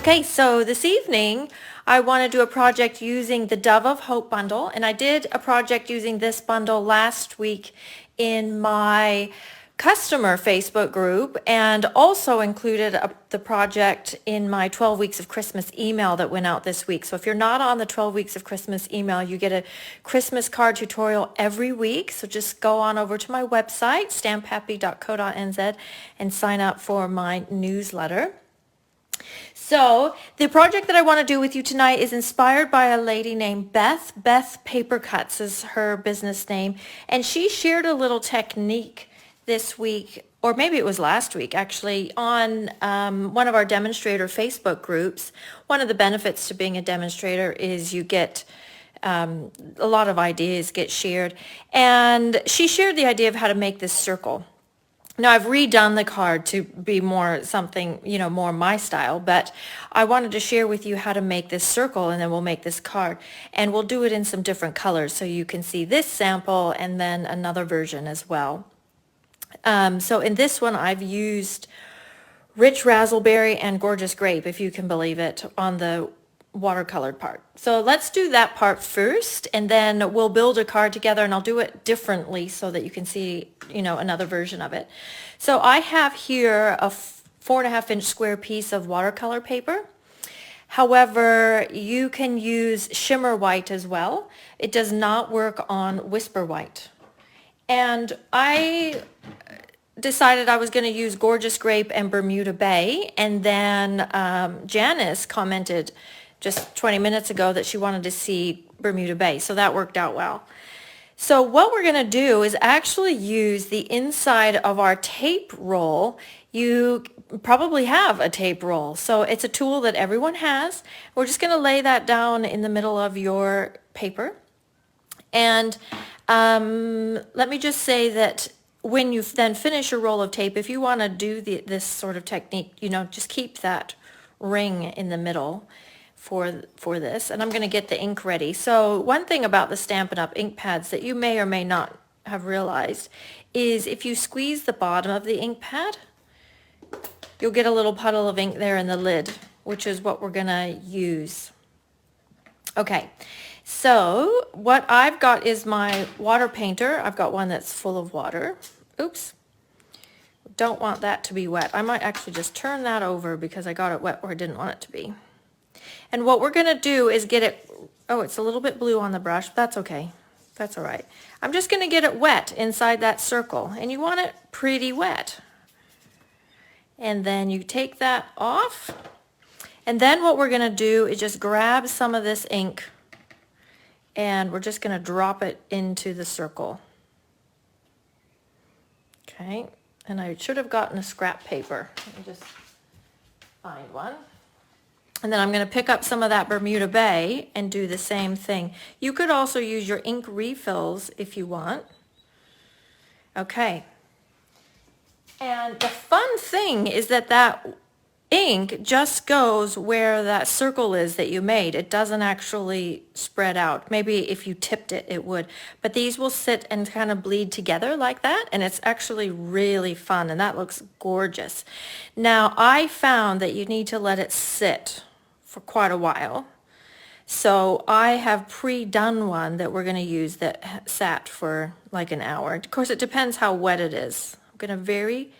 Okay, so this evening I want to do a project using the Dove of Hope bundle, and I did a project using this bundle last week in my customer Facebook group, and also included the project in my 12 weeks of Christmas email that went out this week. So if you're not on the 12 weeks of Christmas email, you get a Christmas card tutorial every week. So just go on over to my website, stamphappy.co.nz, and sign up for my newsletter. So the project that I want to do with you tonight is inspired by a lady named Beth. Beth Paper Cuts is her business name. And she shared a little technique this week, or maybe it was last week actually, on one of our demonstrator Facebook groups. One of the benefits to being a demonstrator is you get a lot of ideas get shared. And she shared the idea of how to make this circle. Now, I've redone the card to be more something, more my style, but I wanted to share with you how to make this circle, and then we'll make this card. And we'll do it in some different colors so you can see this sample and then another version as well. So in this one, I've used Rich Razzleberry and Gorgeous Grape, if you can believe it, on the watercolored part. So let's do that part first, and then we'll build a card together, and I'll do it differently so that you can see, another version of it. So I have here a 4.5-inch square piece of watercolor paper. However, you can use shimmer white as well. It does not work on whisper white. And I decided I was going to use Gorgeous Grape and Bermuda Bay, and then Janice commented just 20 minutes ago that she wanted to see Bermuda Bay, so that worked out well. So what we're going to do is actually use the inside of our tape roll. You probably have a tape roll, so it's a tool that everyone has. We're just going to lay that down in the middle of your paper. And let me just say that when you then finish your roll of tape, if you want to do this sort of technique, just keep that ring in the middle for this. And I'm going to get the ink ready. So one thing about the Stampin' Up! Ink pads that you may or may not have realized is if you squeeze the bottom of the ink pad, you'll get a little puddle of ink there in the lid, which is what we're going to use. Okay, so what I've got is my water painter. I've got one that's full of water. Oops. Don't want that to be wet. I might actually just turn that over because I got it wet where I didn't want it to be. And what we're going to do is get it, oh, it's a little bit blue on the brush. That's okay. That's all right. I'm just going to get it wet inside that circle. And you want it pretty wet. And then you take that off. And then what we're going to do is just grab some of this ink, and we're just going to drop it into the circle. Okay. And I should have gotten a scrap paper. Let me just find one. And then I'm going to pick up some of that Bermuda Bay and do the same thing. You could also use your ink refills if you want. Okay. And the fun thing is that ink just goes where that circle is that you made. It doesn't actually spread out. Maybe if you tipped it, it would. But these will sit and kind of bleed together like that, and it's actually really fun, and that looks gorgeous. Now, I found that you need to let it sit for quite a while. So I have pre-done one that we're going to use that sat for like an hour. Of course, it depends how wet it is. I'm going to very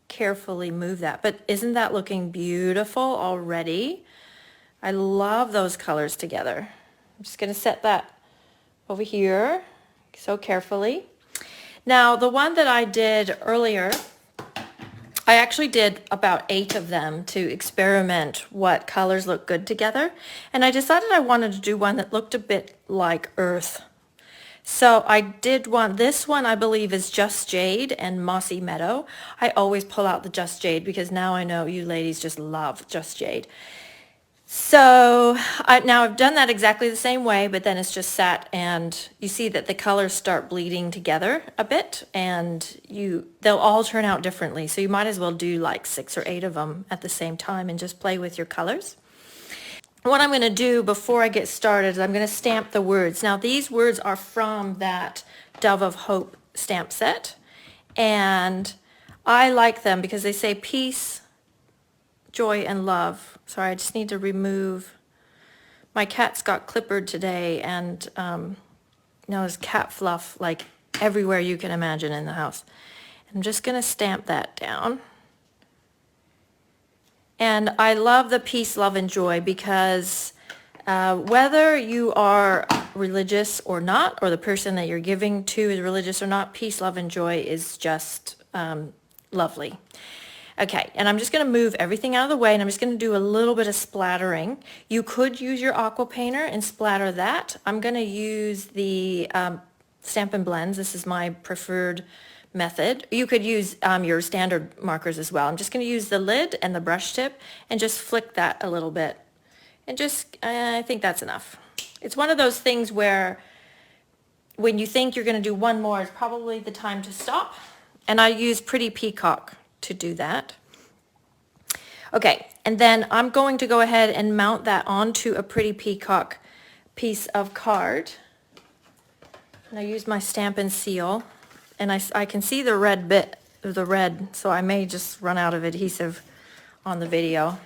carefully move that. But isn't that looking beautiful already? I love those colors together. I'm just going to set that over here so carefully. Now, the one that I did earlier, I actually did about 8 of them to experiment what colors look good together. And I decided I wanted to do one that looked a bit like earth. So I did one, this one I believe is Just Jade and Mossy Meadow. I always pull out the Just Jade because now I know you ladies just love Just Jade. So now I've done that exactly the same way, but then it's just sat, and you see that the colors start bleeding together a bit, and they'll all turn out differently. So you might as well do like 6 or 8 of them at the same time and just play with your colors. What I'm going to do before I get started is I'm going to stamp the words. Now these words are from that Dove of Hope stamp set, and I like them because they say peace, joy and love. Sorry, I just need to remove, my cats got clippered today, and now there's cat fluff like everywhere you can imagine in the house. I'm just going to stamp that down. And I love the peace, love, and joy because whether you are religious or not, or the person that you're giving to is religious or not, peace, love, and joy is just lovely. Okay, and I'm just going to move everything out of the way, and I'm just going to do a little bit of splattering. You could use your aqua painter and splatter that. I'm going to use the Stampin' Blends. This is my preferred method. You could use your standard markers as well. I'm just going to use the lid and the brush tip and just flick that a little bit. And just, I think that's enough. It's one of those things where when you think you're going to do one more, it's probably the time to stop. And I use Pretty Peacock to do that. Okay, and then I'm going to go ahead and mount that onto a Pretty Peacock piece of card. And I use my Stampin' Seal, and I can see the red bit, the red, so I may just run out of adhesive on the video.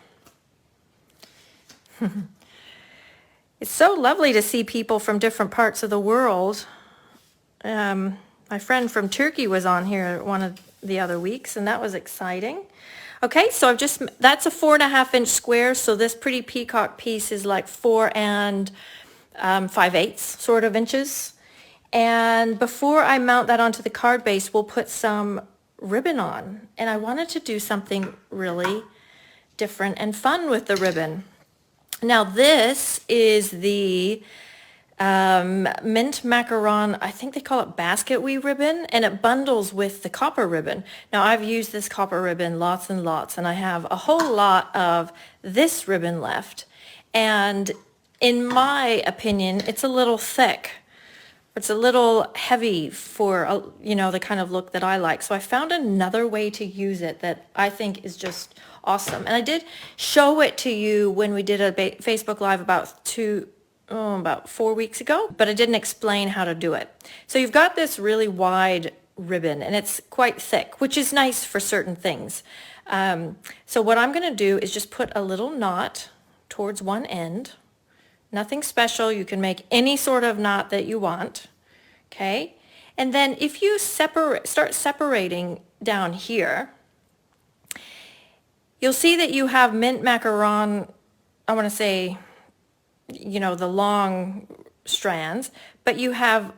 It's so lovely to see people from different parts of the world. My friend from Turkey was on here one of the other weeks, and that was exciting. Okay, so that's a 4.5-inch square, so this Pretty Peacock piece is like 4 5/8 sort of inches. And before I mount that onto the card base, we'll put some ribbon on. And I wanted to do something really different and fun with the ribbon. Now this is the mint macaron, I think they call it basket weave ribbon, and it bundles with the copper ribbon. Now I've used this copper ribbon lots and lots, and I have a whole lot of this ribbon left. And in my opinion, it's a little thick. It's a little heavy for, you know, the kind of look that I like. So I found another way to use it that I think is just awesome. And I did show it to you when we did a Facebook Live about 4 weeks ago, but I didn't explain how to do it. So you've got this really wide ribbon, and it's quite thick, which is nice for certain things. So what I'm going to do is just put a little knot towards one end. Nothing special. You can make any sort of knot that you want. Okay. And then if you start separating down here, you'll see that you have mint macaron, I want to say, you know, the long strands, but you have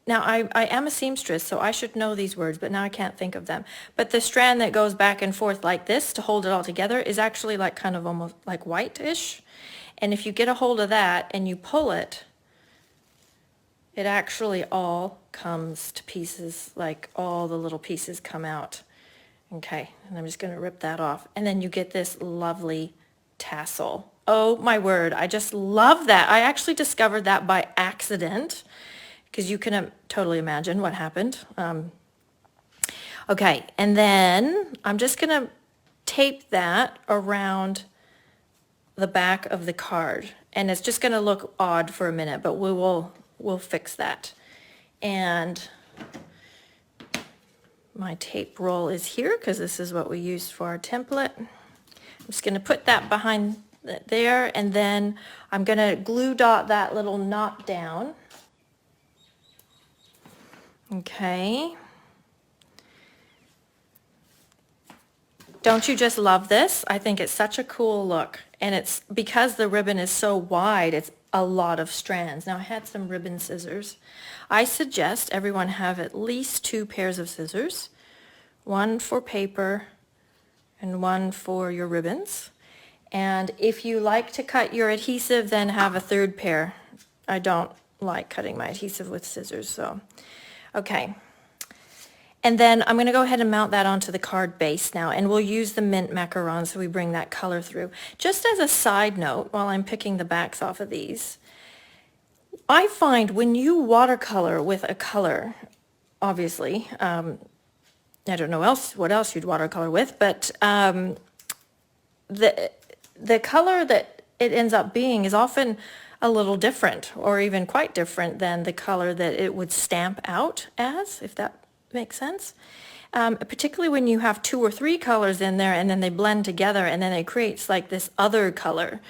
now I am a seamstress, so I should know these words, but now I can't think of them. But the strand that goes back and forth like this to hold it all together is actually like kind of almost like white-ish. And if you get a hold of that and you pull it, it actually all comes to pieces, like all the little pieces come out. Okay, and I'm just going to rip that off. And then you get this lovely tassel. Oh my word, I just love that. I actually discovered that by accident, because you can totally imagine what happened. Okay, and then I'm just going to tape that around the back of the card, and it's just going to look odd for a minute, but we'll fix that. And my tape roll is here because this is what we used for our template. I'm just going to put that behind there, and then I'm going to glue dot that little knot down. Okay. Don't you just love this? I think it's such a cool look. And it's because the ribbon is so wide, it's a lot of strands. Now I had some ribbon scissors. I suggest everyone have at least 2 pairs of scissors, one for paper and one for your ribbons. And if you like to cut your adhesive, then have a 3rd pair. I don't like cutting my adhesive with scissors, so okay. And then I'm going to go ahead and mount that onto the card base now, and we'll use the mint macaron so we bring that color through. Just as a side note, while I'm picking the backs off of these, I find when you watercolor with a color, obviously, I don't know what else you'd watercolor with, but the color that it ends up being is often a little different, or even quite different than the color that it would stamp out as, if that makes sense. particularly when you have 2 or 3 colors in there and then they blend together and then it creates like this other color.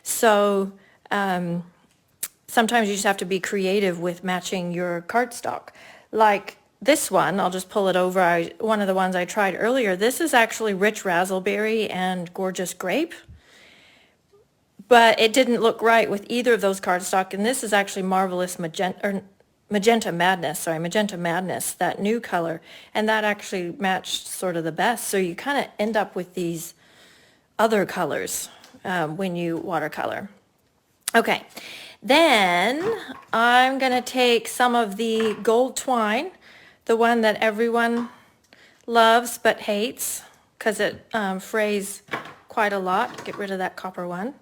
So sometimes you just have to be creative with matching your cardstock. Like this one, I'll just pull it over. One of the ones I tried earlier, this is actually rich raspberry and gorgeous grape. But it didn't look right with either of those cardstock, and this is actually Marvelous Magenta Madness, that new color, and that actually matched sort of the best. So you kind of end up with these other colors when you watercolor. Okay, then I'm going to take some of the gold twine, the one that everyone loves but hates because it frays quite a lot. Get rid of that copper one.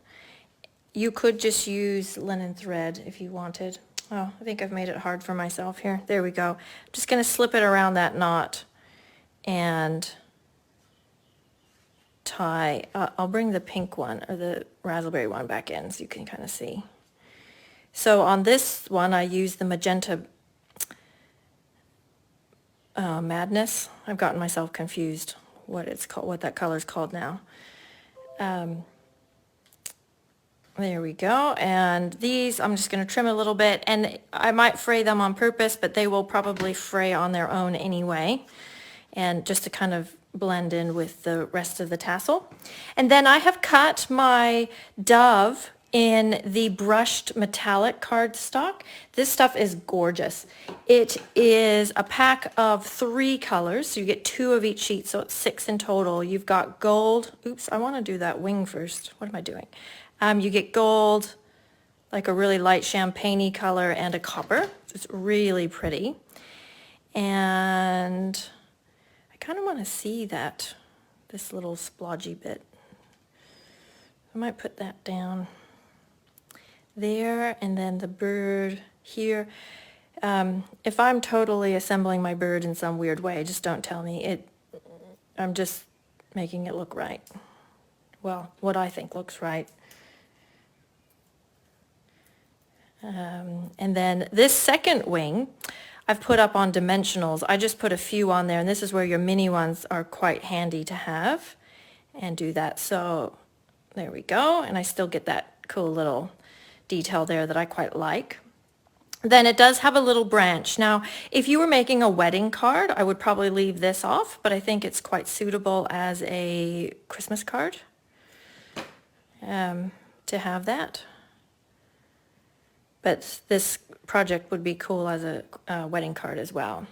You could just use linen thread if you wanted. Oh, I think I've made it hard for myself here. There we go. I'm just going to slip it around that knot and tie. I'll bring the pink one or the raspberry one back in so you can kind of see. So on this one I use the Magenta Madness. I've gotten myself confused what it's called, what that color is called now. There we go. And these, I'm just going to trim a little bit, and I might fray them on purpose, but they will probably fray on their own anyway. And just to kind of blend in with the rest of the tassel. And then I have cut my dove in the brushed metallic cardstock. This stuff is gorgeous. It is a pack of 3 colors, so you get 2 of each sheet, so it's 6 in total. You've got gold. Oops, I want to do that wing first. What am I doing? You get gold, like a really light champagne-y color, and a copper. So it's really pretty. And I kind of want to see that, this little splodgy bit. I might put that down there, and then the bird here. If I'm totally assembling my bird in some weird way, just don't tell me. I'm just making it look right. Well, what I think looks right. And then this second wing I've put up on dimensionals. I just put a few on there, and this is where your mini ones are quite handy to have and do that. So there we go, and I still get that cool little detail there that I quite like. Then it does have a little branch. Now, if you were making a wedding card, I would probably leave this off, but I think it's quite suitable as a Christmas card to have that. But this project would be cool as a wedding card as well.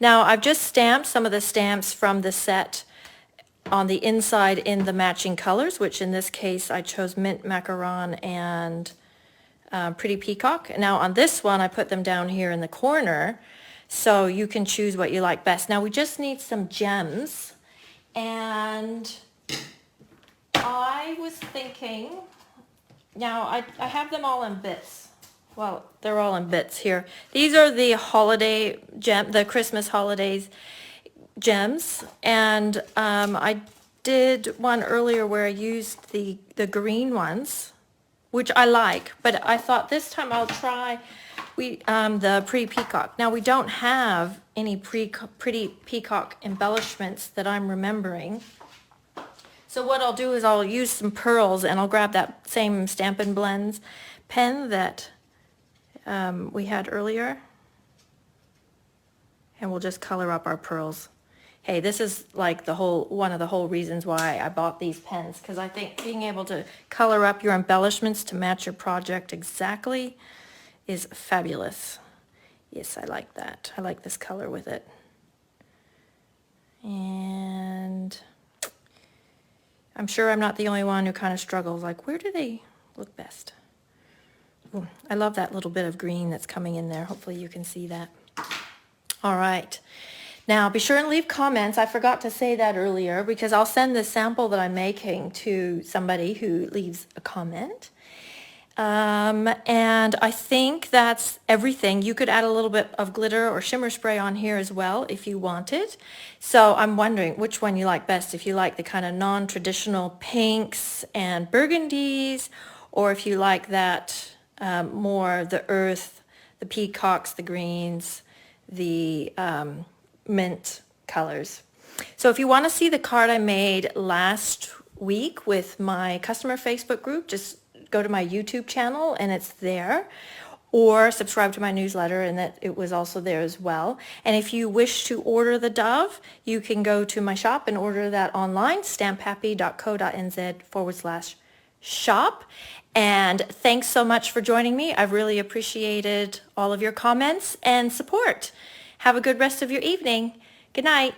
Now I've just stamped some of the stamps from the set on the inside in the matching colors, which in this case I chose Mint Macaron and Pretty Peacock. Now on this one I put them down here in the corner, so you can choose what you like best. Now we just need some gems, and I was thinking, now I have them all in bits. Well, they're all in bits here. These are the holiday gem, the Christmas holidays gems, and I did one earlier where I used the green ones, which I like, but I thought this time I'll try the Pretty Peacock. Now we don't have any Pretty Peacock embellishments that I'm remembering. So what I'll do is I'll use some pearls, and I'll grab that same Stampin' Blends pen that we had earlier, and we'll just color up our pearls. Hey, this is like one of the whole reasons why I bought these pens, because I think being able to color up your embellishments to match your project exactly is fabulous. Yes, I like that. I like this color with it. And I'm sure I'm not the only one who kind of struggles, like, where do they look best? Ooh, I love that little bit of green that's coming in there. Hopefully you can see that. All right. Now be sure and leave comments. I forgot to say that earlier, because I'll send the sample that I'm making to somebody who leaves a comment. And I think that's everything. You could add a little bit of glitter or shimmer spray on here as well if you wanted. So I'm wondering which one you like best, if you like the kind of non-traditional pinks and burgundies, or if you like that more the earth, the peacocks, the greens, the mint colors. So if you want to see the card I made last week with my customer Facebook group, just go to my YouTube channel and it's there, or subscribe to my newsletter and that it was also there as well. And if you wish to order the dove, you can go to my shop and order that online, stamphappy.co.nz/shop. And thanks so much for joining me. I've really appreciated all of your comments and support. Have a good rest of your evening. Good night.